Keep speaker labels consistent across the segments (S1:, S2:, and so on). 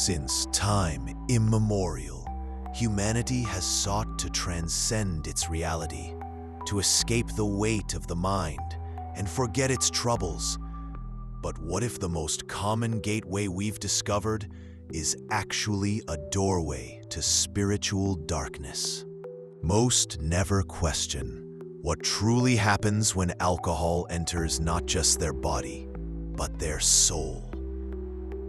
S1: Since time immemorial, humanity has sought to transcend its reality, to escape the weight of the mind and forget its troubles. But what if the most common gateway we've discovered is actually a doorway to spiritual darkness? Most never question what truly happens when alcohol enters not just their body, but their soul.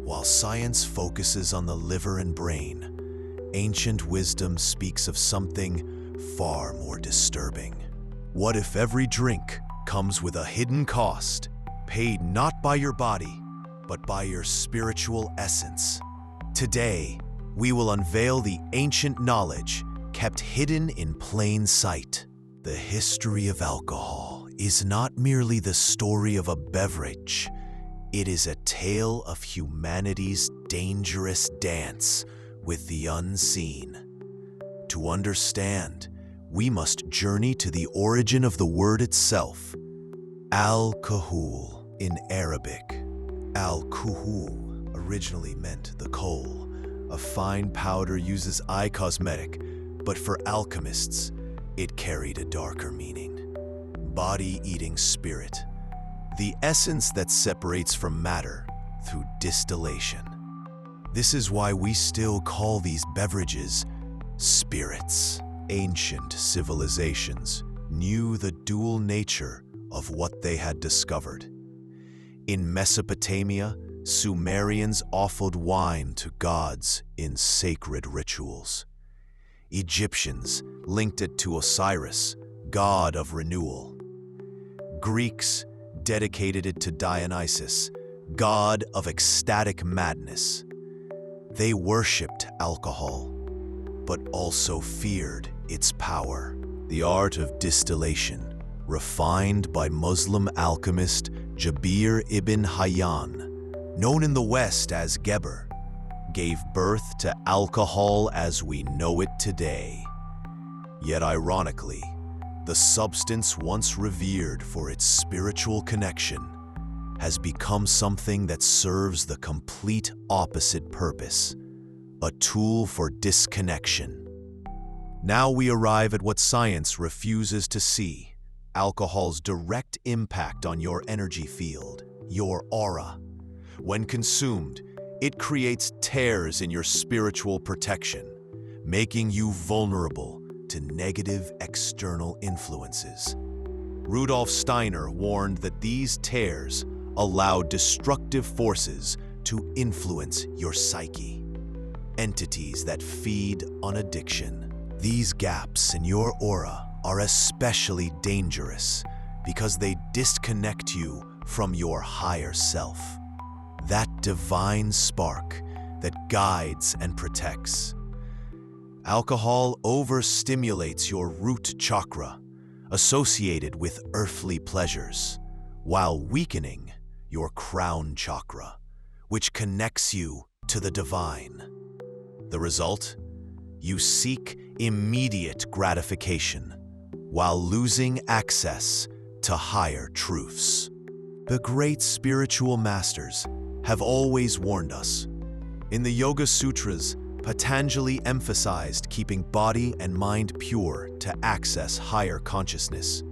S1: While science focuses on the liver and brain, ancient wisdom speaks of something far more disturbing. What if every drink comes with a hidden cost, paid not by your body, but by your spiritual essence? Today, we will unveil the ancient knowledge kept hidden in plain sight. The history of alcohol is not merely the story of a beverage. It is a tale of humanity's dangerous dance with the unseen. To understand, we must journey to the origin of the word itself. Al-kuhl in Arabic. Al-kuhl originally meant the kohl, a fine powder used as eye cosmetic, but for alchemists, it carried a darker meaning. Body-eating spirit, the essence that separates from matter through distillation. This is why we still call these beverages spirits. Ancient civilizations knew the dual nature of what they had discovered. In Mesopotamia, Sumerians offered wine to gods in sacred rituals. Egyptians linked it to Osiris, god of renewal. Greeks dedicated it to Dionysus, god of ecstatic madness. They worshipped alcohol, but also feared its power. The art of distillation, refined by Muslim alchemist Jabir ibn Hayyan, known in the West as Geber, gave birth to alcohol as we know it today. Yet ironically, the substance once revered for its spiritual connection has become something that serves the complete opposite purpose, a tool for disconnection. Now we arrive at what science refuses to see: alcohol's direct impact on your energy field, your aura. When consumed, it creates tears in your spiritual protection, making you vulnerable to negative external influences. Rudolf Steiner warned that these tears allow destructive forces to influence your psyche, entities that feed on addiction. These gaps in your aura are especially dangerous because they disconnect you from your higher self, that divine spark that guides and protects. Alcohol overstimulates your root chakra, associated with earthly pleasures, while weakening your crown chakra, which connects you to the divine. The result? You seek immediate gratification while losing access to higher truths. The great spiritual masters have always warned us. In the Yoga Sutras, Patanjali emphasized keeping body and mind pure to access higher consciousness.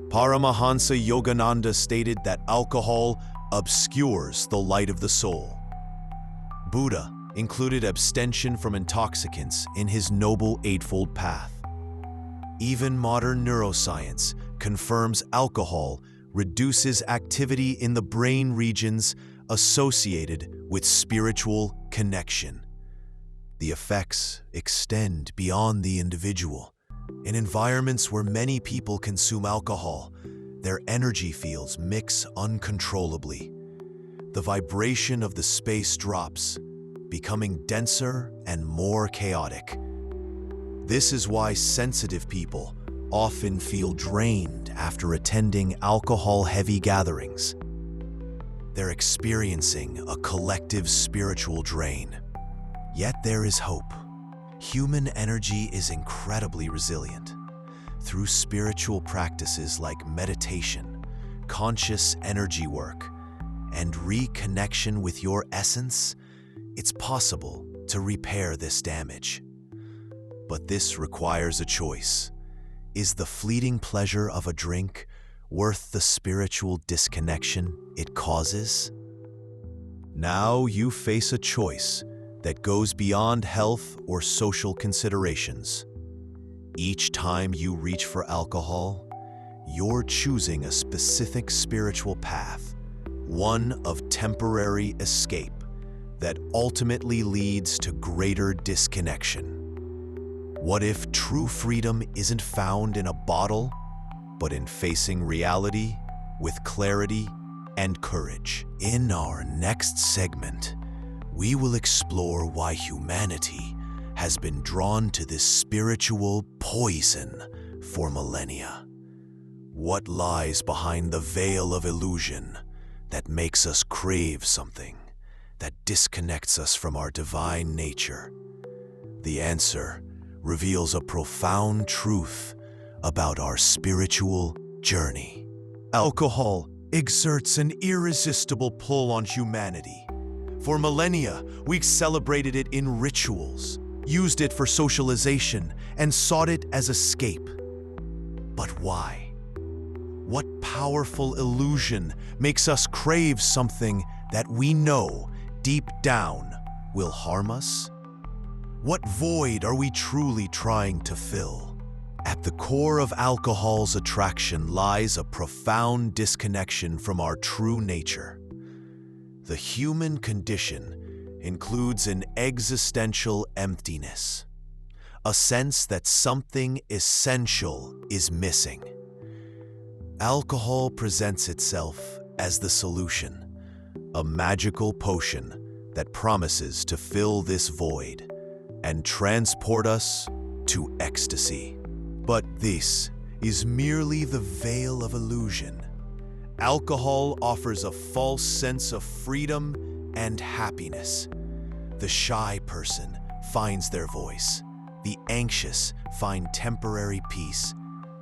S1: Paramahansa Yogananda stated that alcohol obscures the light of the soul. Buddha included abstention from intoxicants in his Noble Eightfold Path. Even modern neuroscience confirms alcohol reduces activity in the brain regions associated with spiritual connection. The effects extend beyond the individual. In environments where many people consume alcohol, their energy fields mix uncontrollably. The vibration of the space drops, becoming denser and more chaotic. This is why sensitive people often feel drained after attending alcohol-heavy gatherings. They're experiencing a collective spiritual drain. Yet there is hope. Human energy is incredibly resilient. Through spiritual practices like meditation, conscious energy work, and reconnection with your essence, it's possible to repair this damage. But this requires a choice. Is the fleeting pleasure of a drink worth the spiritual disconnection it causes? Now you face a choice that goes beyond health or social considerations. Each time you reach for alcohol, you're choosing a specific spiritual path, one of temporary escape that ultimately leads to greater disconnection. What if true freedom isn't found in a bottle, but in facing reality with clarity and courage? In our next segment, we will explore why humanity has been drawn to this spiritual poison for millennia. What lies behind the veil of illusion that makes us crave something, that disconnects us from our divine nature? The answer reveals a profound truth about our spiritual journey. Alcohol exerts an irresistible pull on humanity. For millennia, we've celebrated it in rituals, used it for socialization, and sought it as escape. But why? What powerful illusion makes us crave something that we know deep down will harm us? What void are we truly trying to fill? At the core of alcohol's attraction lies a profound disconnection from our true nature. The human condition includes an existential emptiness, a sense that something essential is missing. Alcohol presents itself as the solution, a magical potion that promises to fill this void and transport us to ecstasy. But this is merely the veil of illusion. Alcohol offers a false sense of freedom and happiness. The shy person finds their voice. The anxious find temporary peace.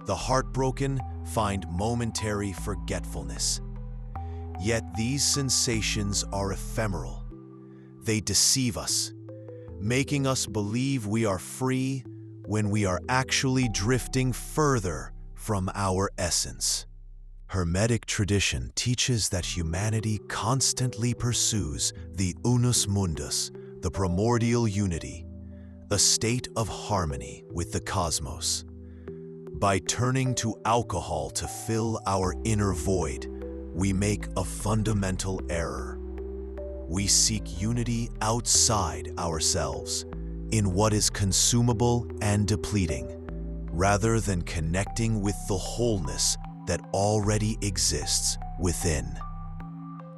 S1: The heartbroken find momentary forgetfulness. Yet these sensations are ephemeral. They deceive us, making us believe we are free when we are actually drifting further from our essence. Hermetic tradition teaches that humanity constantly pursues the unus mundus, the primordial unity, a state of harmony with the cosmos. By turning to alcohol to fill our inner void, we make a fundamental error. We seek unity outside ourselves, in what is consumable and depleting, rather than connecting with the wholeness that already exists within.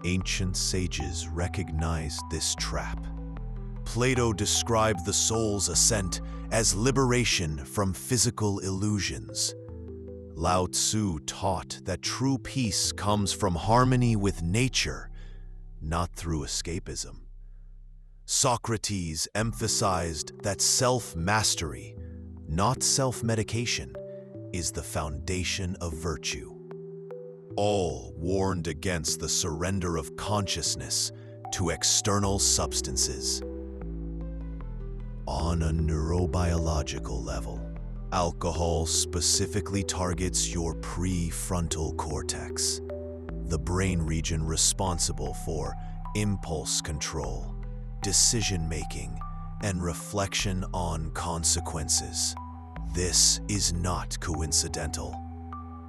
S1: Ancient sages recognized this trap. Plato described the soul's ascent as liberation from physical illusions. Lao Tzu taught that true peace comes from harmony with nature, not through escapism. Socrates emphasized that self-mastery, not self-medication, is the foundation of virtue. All warned against the surrender of consciousness to external substances. On a neurobiological level, alcohol specifically targets your prefrontal cortex, the brain region responsible for impulse control, decision-making, and reflection on consequences. This is not coincidental.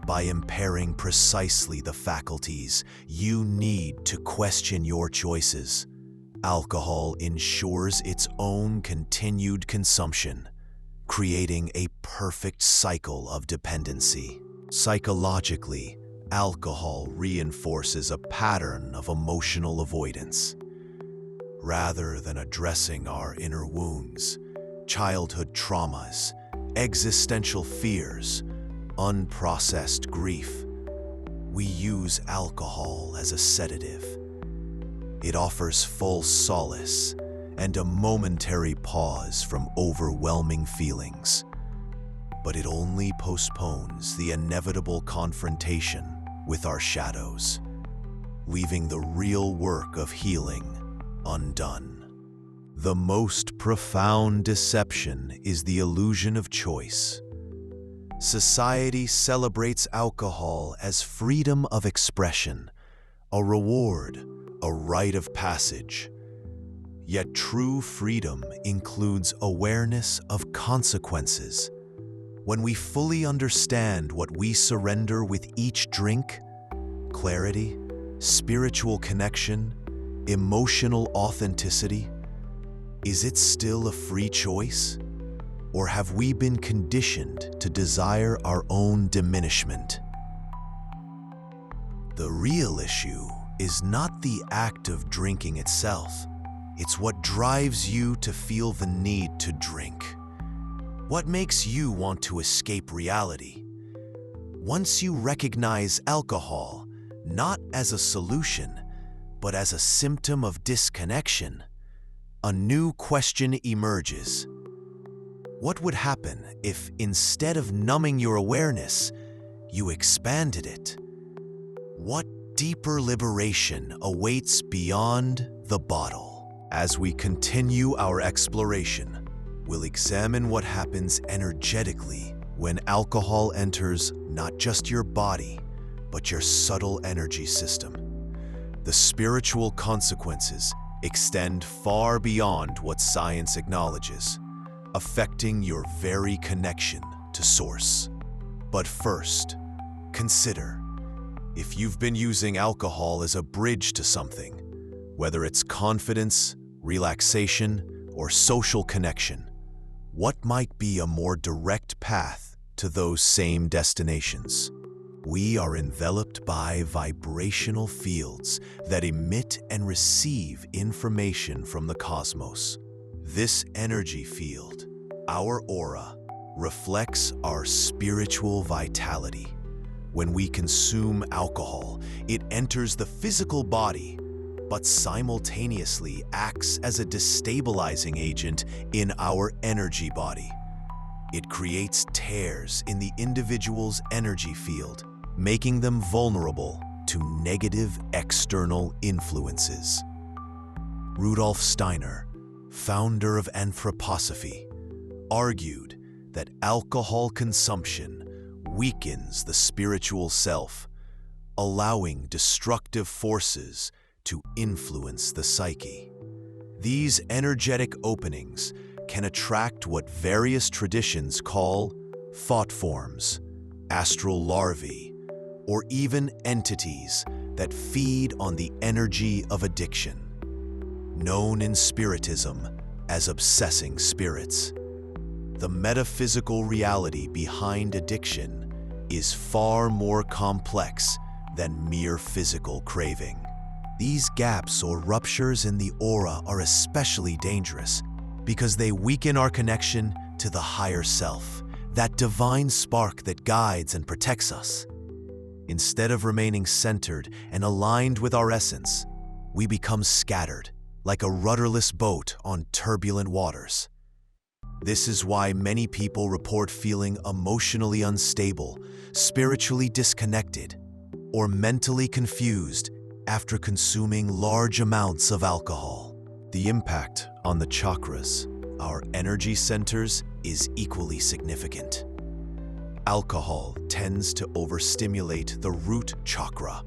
S1: By impairing precisely the faculties you need to question your choices, alcohol ensures its own continued consumption, creating a perfect cycle of dependency. Psychologically, alcohol reinforces a pattern of emotional avoidance. Rather than addressing our inner wounds, childhood traumas, existential fears, unprocessed grief, we use alcohol as a sedative. It offers false solace and a momentary pause from overwhelming feelings, but it only postpones the inevitable confrontation with our shadows, leaving the real work of healing undone. The most profound deception is the illusion of choice. Society celebrates alcohol as freedom of expression, a reward, a rite of passage. Yet true freedom includes awareness of consequences. When we fully understand what we surrender with each drink, clarity, spiritual connection, emotional authenticity, is it still a free choice? Or have we been conditioned to desire our own diminishment? The real issue is not the act of drinking itself. It's what drives you to feel the need to drink. What makes you want to escape reality? Once you recognize alcohol, not as a solution, but as a symptom of disconnection, a new question emerges. What would happen if, instead of numbing your awareness, you expanded it? What deeper liberation awaits beyond the bottle? As we continue our exploration, we'll examine what happens energetically when alcohol enters not just your body, but your subtle energy system. The spiritual consequences extend far beyond what science acknowledges, affecting your very connection to Source. But first, consider, if you've been using alcohol as a bridge to something, whether it's confidence, relaxation, or social connection, what might be a more direct path to those same destinations? We are enveloped by vibrational fields that emit and receive information from the cosmos. This energy field, our aura, reflects our spiritual vitality. When we consume alcohol, it enters the physical body, but simultaneously acts as a destabilizing agent in our energy body. It creates tears in the individual's energy field, making them vulnerable to negative external influences. Rudolf Steiner, founder of anthroposophy, argued that alcohol consumption weakens the spiritual self, allowing destructive forces to influence the psyche. These energetic openings can attract what various traditions call thought forms, astral larvae, or even entities that feed on the energy of addiction, known in Spiritism as obsessing spirits. The metaphysical reality behind addiction is far more complex than mere physical craving. These gaps or ruptures in the aura are especially dangerous because they weaken our connection to the higher self, that divine spark that guides and protects us. Instead of remaining centered and aligned with our essence, we become scattered, like a rudderless boat on turbulent waters. This is why many people report feeling emotionally unstable, spiritually disconnected, or mentally confused after consuming large amounts of alcohol. The impact on the chakras, our energy centers, is equally significant. Alcohol tends to overstimulate the root chakra,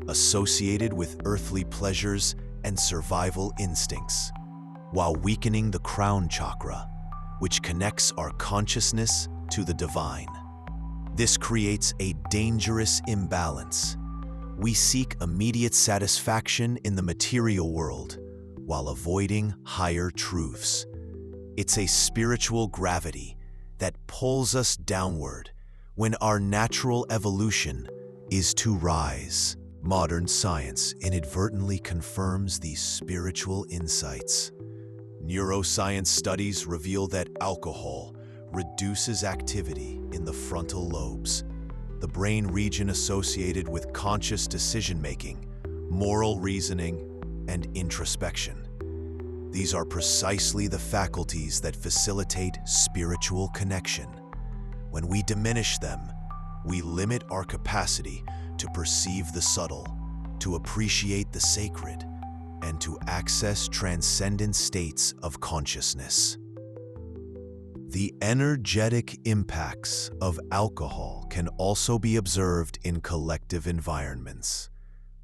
S1: associated with earthly pleasures and survival instincts, while weakening the crown chakra, which connects our consciousness to the divine. This creates a dangerous imbalance. We seek immediate satisfaction in the material world while avoiding higher truths. It's a spiritual gravity that pulls us downward when our natural evolution is to rise. Modern science inadvertently confirms these spiritual insights. Neuroscience studies reveal that alcohol reduces activity in the frontal lobes, the brain region associated with conscious decision-making, moral reasoning, and introspection. These are precisely the faculties that facilitate spiritual connection. When we diminish them, we limit our capacity to perceive the subtle, to appreciate the sacred, and to access transcendent states of consciousness. The energetic impacts of alcohol can also be observed in collective environments.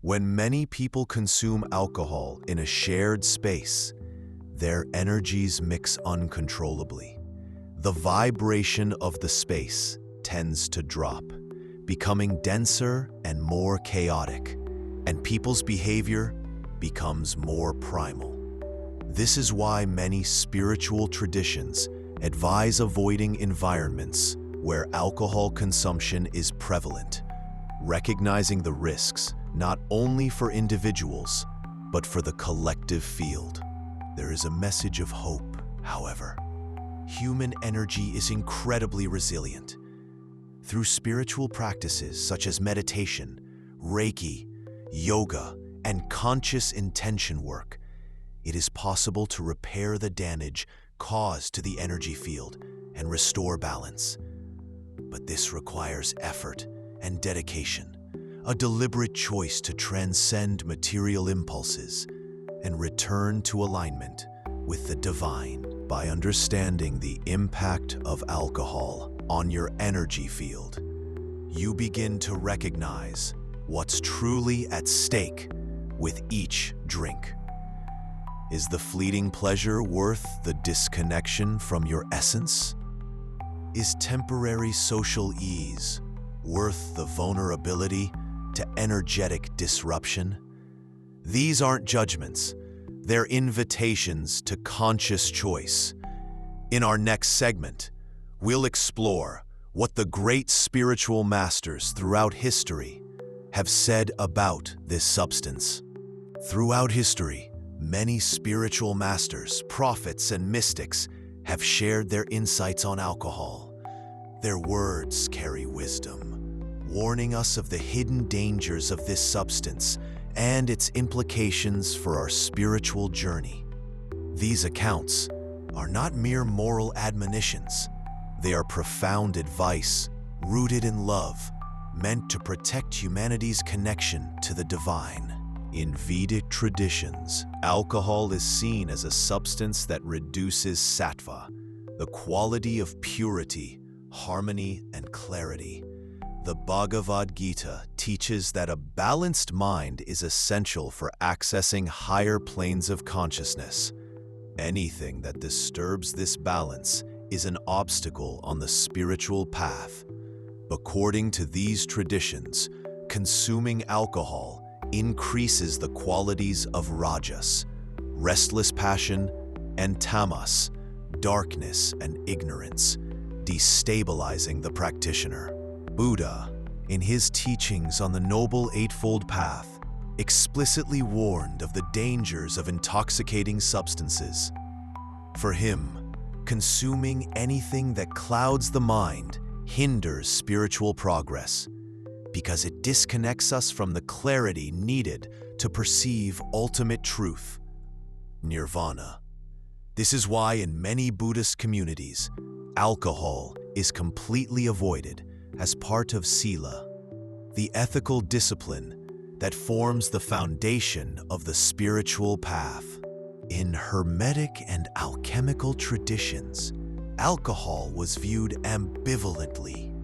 S1: When many people consume alcohol in a shared space, their energies mix uncontrollably. The vibration of the space tends to drop, becoming denser and more chaotic, and people's behavior becomes more primal. This is why many spiritual traditions advise avoiding environments where alcohol consumption is prevalent, recognizing the risks not only for individuals, but for the collective field. There is a message of hope, however. Human energy is incredibly resilient. Through spiritual practices such as meditation, Reiki, yoga, and conscious intention work, it is possible to repair the damage caused to the energy field and restore balance. But this requires effort and dedication, a deliberate choice to transcend material impulses and return to alignment with the divine. By understanding the impact of alcohol on your energy field, you begin to recognize what's truly at stake with each drink. Is the fleeting pleasure worth the disconnection from your essence? Is temporary social ease worth the vulnerability to energetic disruption? These aren't judgments, they're invitations to conscious choice. In our next segment, we'll explore what the great spiritual masters throughout history have said about this substance. Throughout history, many spiritual masters, prophets, and mystics have shared their insights on alcohol. Their words carry wisdom, warning us of the hidden dangers of this substance and its implications for our spiritual journey. These accounts are not mere moral admonitions. They are profound advice, rooted in love, meant to protect humanity's connection to the divine. In Vedic traditions, alcohol is seen as a substance that reduces sattva, the quality of purity, harmony, and clarity. The Bhagavad Gita teaches that a balanced mind is essential for accessing higher planes of consciousness. Anything that disturbs this balance is an obstacle on the spiritual path. According to these traditions, consuming alcohol increases the qualities of rajas, restless passion, and tamas, darkness and ignorance, destabilizing the practitioner. Buddha, in his teachings on the Noble Eightfold Path, explicitly warned of the dangers of intoxicating substances. For him, consuming anything that clouds the mind hinders spiritual progress, because it disconnects us from the clarity needed to perceive ultimate truth, nirvana. This is why in many Buddhist communities, alcohol is completely avoided as part of sila, the ethical discipline that forms the foundation of the spiritual path. In Hermetic and alchemical traditions, alcohol was viewed ambivalently.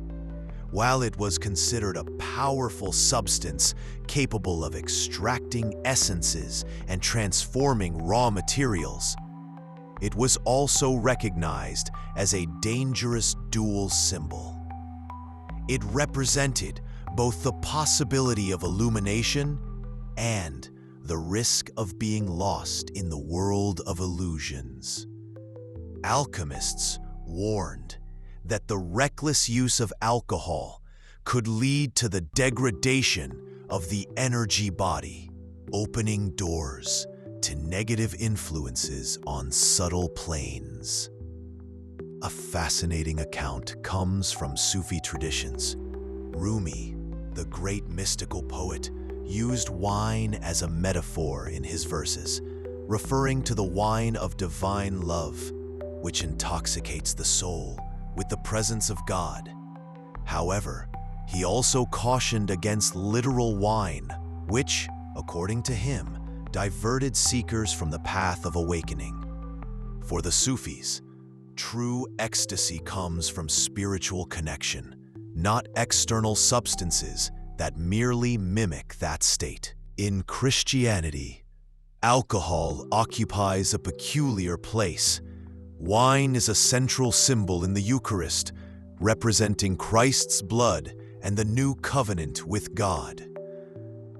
S1: While it was considered a powerful substance capable of extracting essences and transforming raw materials, it was also recognized as a dangerous dual symbol. It represented both the possibility of illumination and the risk of being lost in the world of illusions. Alchemists warned that the reckless use of alcohol could lead to the degradation of the energy body, opening doors to negative influences on subtle planes. A fascinating account comes from Sufi traditions. Rumi, the great mystical poet, used wine as a metaphor in his verses, referring to the wine of divine love, which intoxicates the soul with the presence of God. However, he also cautioned against literal wine, which, according to him, diverted seekers from the path of awakening. For the Sufis, true ecstasy comes from spiritual connection, not external substances that merely mimic that state. In Christianity, alcohol occupies a peculiar place. Wine is a central symbol in the Eucharist, representing Christ's blood and the new covenant with God.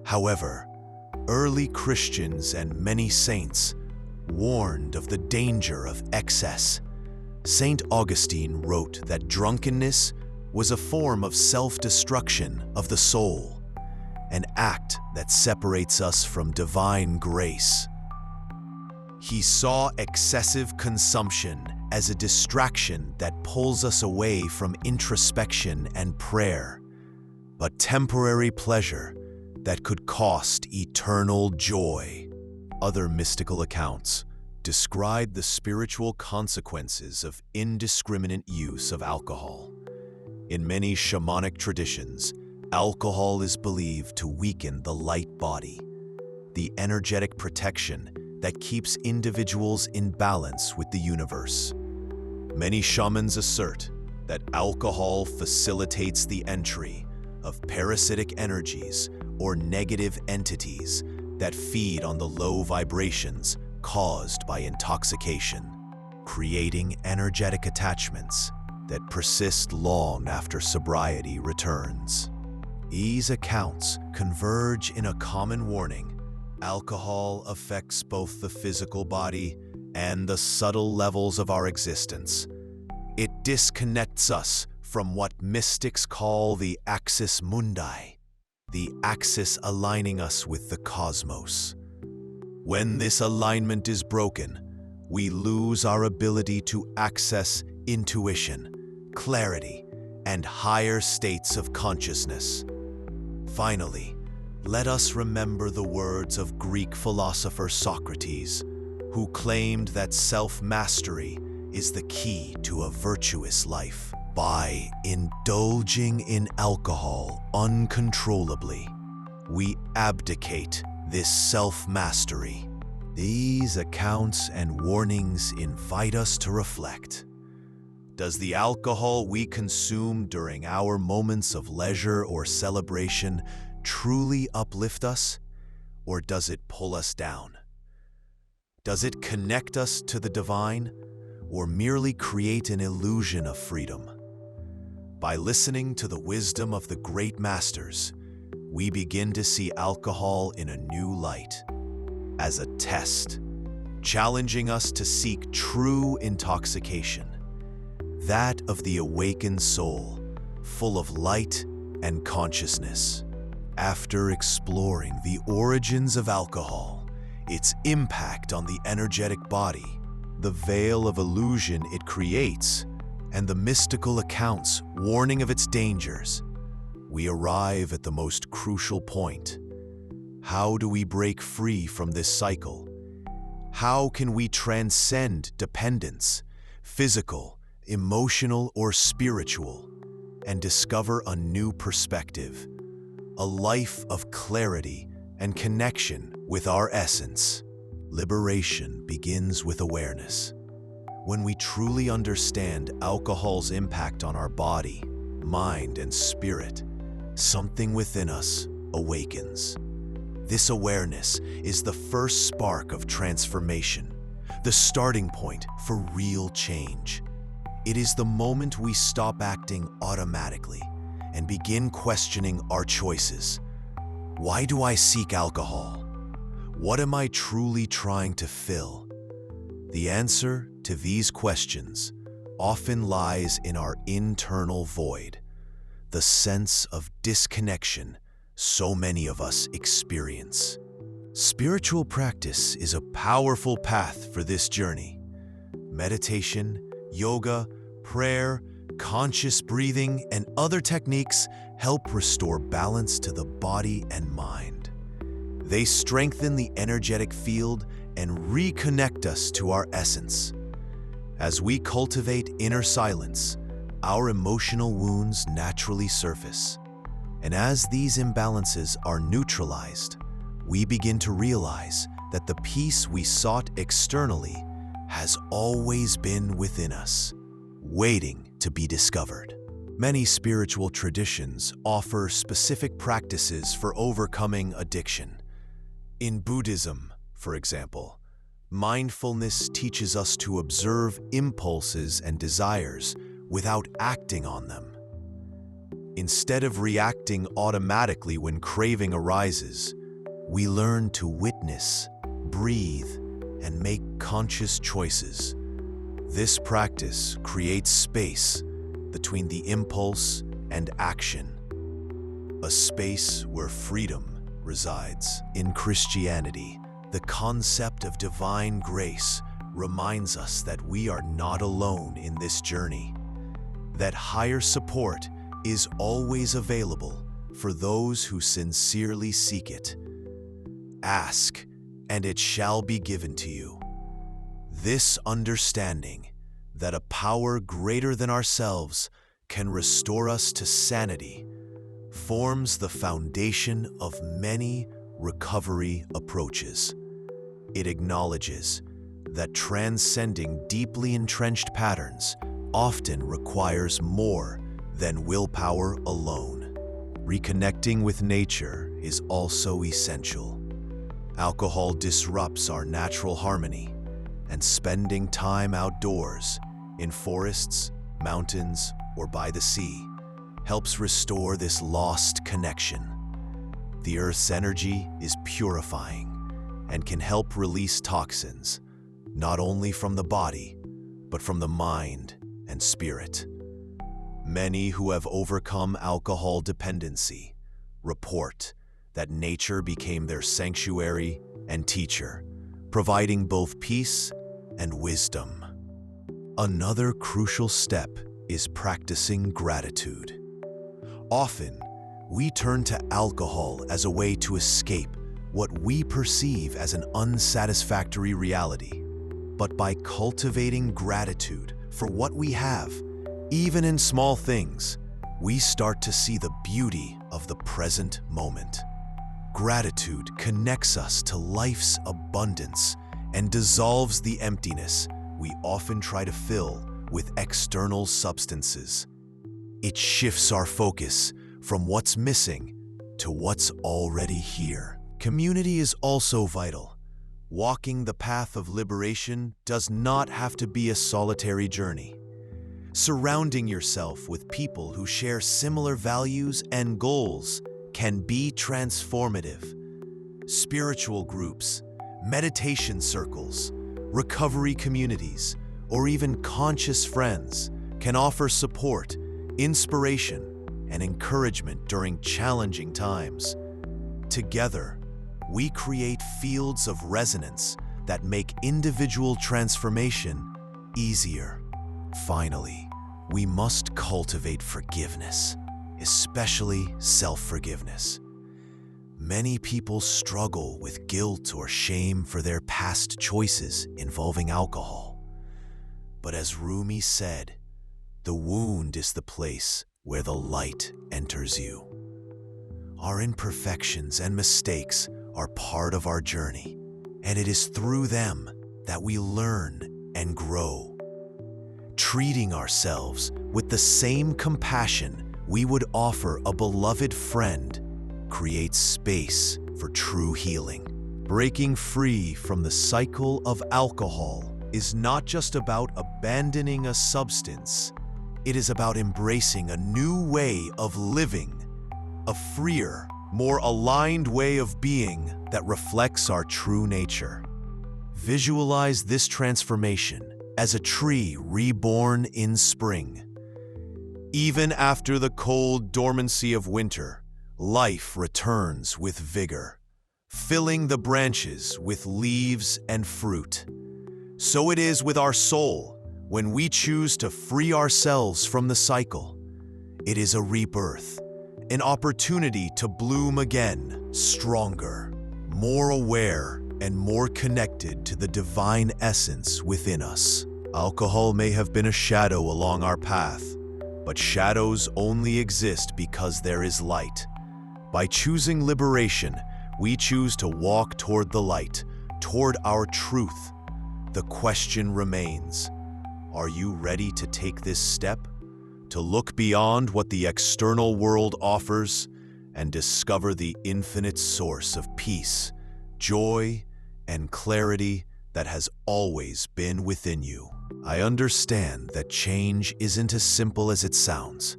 S1: However, early Christians and many saints warned of the danger of excess. Saint Augustine wrote that drunkenness was a form of self-destruction of the soul, an act that separates us from divine grace. He saw excessive consumption as a distraction that pulls us away from introspection and prayer, but temporary pleasure that could cost eternal joy. Other mystical accounts describe the spiritual consequences of indiscriminate use of alcohol. In many shamanic traditions, alcohol is believed to weaken the light body, the energetic protection that keeps individuals in balance with the universe. Many shamans assert that alcohol facilitates the entry of parasitic energies or negative entities that feed on the low vibrations caused by intoxication, creating energetic attachments that persist long after sobriety returns. These accounts converge in a common warning: alcohol affects both the physical body and the subtle levels of our existence. It disconnects us from what mystics call the axis mundi, the axis aligning us with the cosmos. When this alignment is broken, we lose our ability to access intuition, clarity, and higher states of consciousness. Finally, let us remember the words of Greek philosopher Socrates, who claimed that self-mastery is the key to a virtuous life. By indulging in alcohol uncontrollably, we abdicate this self-mastery. These accounts and warnings invite us to reflect. Does the alcohol we consume during our moments of leisure or celebration truly uplift us, or does it pull us down? Does it connect us to the divine, or merely create an illusion of freedom? By listening to the wisdom of the great masters, we begin to see alcohol in a new light, as a test, challenging us to seek true intoxication, that of the awakened soul, full of light and consciousness. After exploring the origins of alcohol, its impact on the energetic body, the veil of illusion it creates, and the mystical accounts warning of its dangers, we arrive at the most crucial point. How do we break free from this cycle? How can we transcend dependence, physical, emotional, or spiritual, and discover a new perspective, a life of clarity and connection with our essence? Liberation begins with awareness. When we truly understand alcohol's impact on our body, mind, and spirit, something within us awakens. This awareness is the first spark of transformation, the starting point for real change. It is the moment we stop acting automatically and begin questioning our choices. Why do I seek alcohol? What am I truly trying to fill? The answer to these questions often lies in our internal void, the sense of disconnection so many of us experience. Spiritual practice is a powerful path for this journey. Meditation, yoga, prayer, conscious breathing, and other techniques help restore balance to the body and mind. They strengthen the energetic field and reconnect us to our essence. As we cultivate inner silence, our emotional wounds naturally surface. And as these imbalances are neutralized, we begin to realize that the peace we sought externally has always been within us, waiting to be discovered. Many spiritual traditions offer specific practices for overcoming addiction. In Buddhism, for example, mindfulness teaches us to observe impulses and desires without acting on them. Instead of reacting automatically when craving arises, we learn to witness, breathe, and make conscious choices. This practice creates space between the impulse and action, a space where freedom resides. In Christianity, the concept of divine grace reminds us that we are not alone in this journey, that higher support is always available for those who sincerely seek it. Ask, and it shall be given to you. This understanding that a power greater than ourselves can restore us to sanity forms the foundation of many recovery approaches. It acknowledges that transcending deeply entrenched patterns often requires more than willpower alone. Reconnecting with nature is also essential. Alcohol disrupts our natural harmony, and spending time outdoors, in forests, mountains, or by the sea, helps restore this lost connection. The Earth's energy is purifying and can help release toxins, not only from the body, but from the mind and spirit. Many who have overcome alcohol dependency report that nature became their sanctuary and teacher, providing both peace and wisdom. Another crucial step is practicing gratitude. Often, we turn to alcohol as a way to escape what we perceive as an unsatisfactory reality. But by cultivating gratitude for what we have, even in small things, we start to see the beauty of the present moment. Gratitude connects us to life's abundance and dissolves the emptiness we often try to fill with external substances. It shifts our focus from what's missing to what's already here. Community is also vital. Walking the path of liberation does not have to be a solitary journey. Surrounding yourself with people who share similar values and goals can be transformative. Spiritual groups, meditation circles, recovery communities, or even conscious friends can offer support, inspiration, and encouragement during challenging times. Together, we create fields of resonance that make individual transformation easier. Finally, we must cultivate forgiveness, especially self-forgiveness. Many people struggle with guilt or shame for their past choices involving alcohol. But as Rumi said, the wound is the place where the light enters you. Our imperfections and mistakes are part of our journey, and it is through them that we learn and grow. Treating ourselves with the same compassion we would offer a beloved friend creates space for true healing. Breaking free from the cycle of alcohol is not just about abandoning a substance. It is about embracing a new way of living, a freer, more aligned way of being that reflects our true nature. Visualize this transformation as a tree reborn in spring. Even after the cold dormancy of winter, life returns with vigor, filling the branches with leaves and fruit. So it is with our soul when we choose to free ourselves from the cycle. It is a rebirth, an opportunity to bloom again, stronger, more aware, and more connected to the divine essence within us. Alcohol may have been a shadow along our path, but shadows only exist because there is light. By choosing liberation, we choose to walk toward the light, toward our truth, the question remains, are you ready to take this step? To look beyond what the external world offers and discover the infinite source of peace, joy, and clarity that has always been within you. I understand that change isn't as simple as it sounds,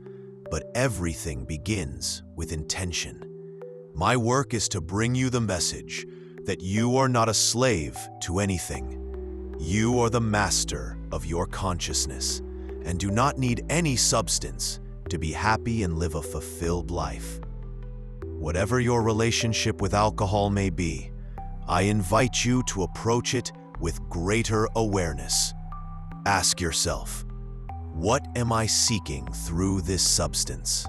S1: but everything begins with intention. My work is to bring you the message that you are not a slave to anything. You are the master of your consciousness and do not need any substance to be happy and live a fulfilled life. Whatever your relationship with alcohol may be, I invite you to approach it with greater awareness. Ask yourself, what am I seeking through this substance?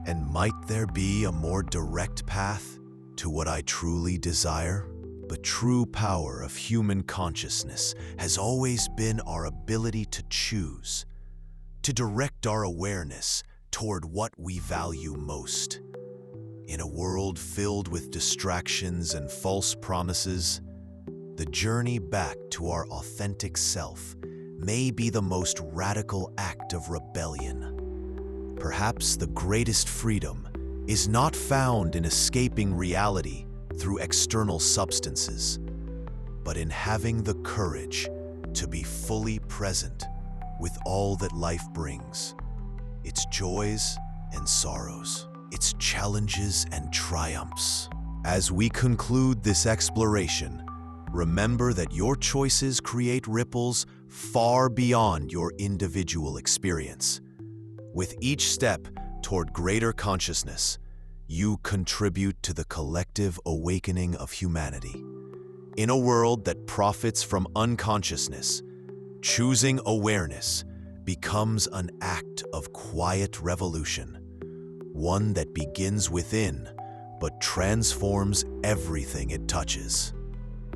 S1: And might there be a more direct path to what I truly desire? The true power of human consciousness has always been our ability to choose, to direct our awareness toward what we value most. In a world filled with distractions and false promises, the journey back to our authentic self may be the most radical act of rebellion. Perhaps the greatest freedom is not found in escaping reality through external substances, but in having the courage to be fully present with all that life brings, its joys and sorrows, its challenges and triumphs. As we conclude this exploration, remember that your choices create ripples far beyond your individual experience. With each step toward greater consciousness, you contribute to the collective awakening of humanity. In a world that profits from unconsciousness, choosing awareness becomes an act of quiet revolution, one that begins within but transforms everything it touches.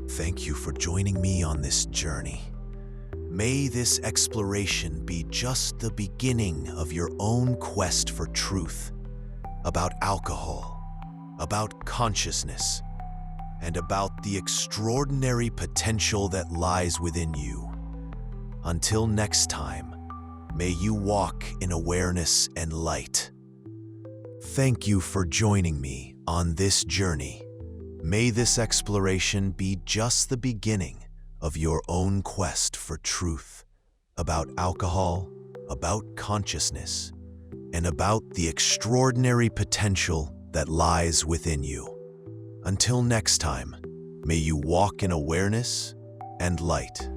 S1: Thank you for joining me on this journey. May this exploration be just the beginning of your own quest for truth, about alcohol, about consciousness, and about the extraordinary potential that lies within you. Until next time, may you walk in awareness and light. Thank you for joining me on this journey. May this exploration be just the beginning of your own quest for truth, about alcohol, about consciousness, and about the extraordinary potential that lies within you. Until next time, may you walk in awareness and light.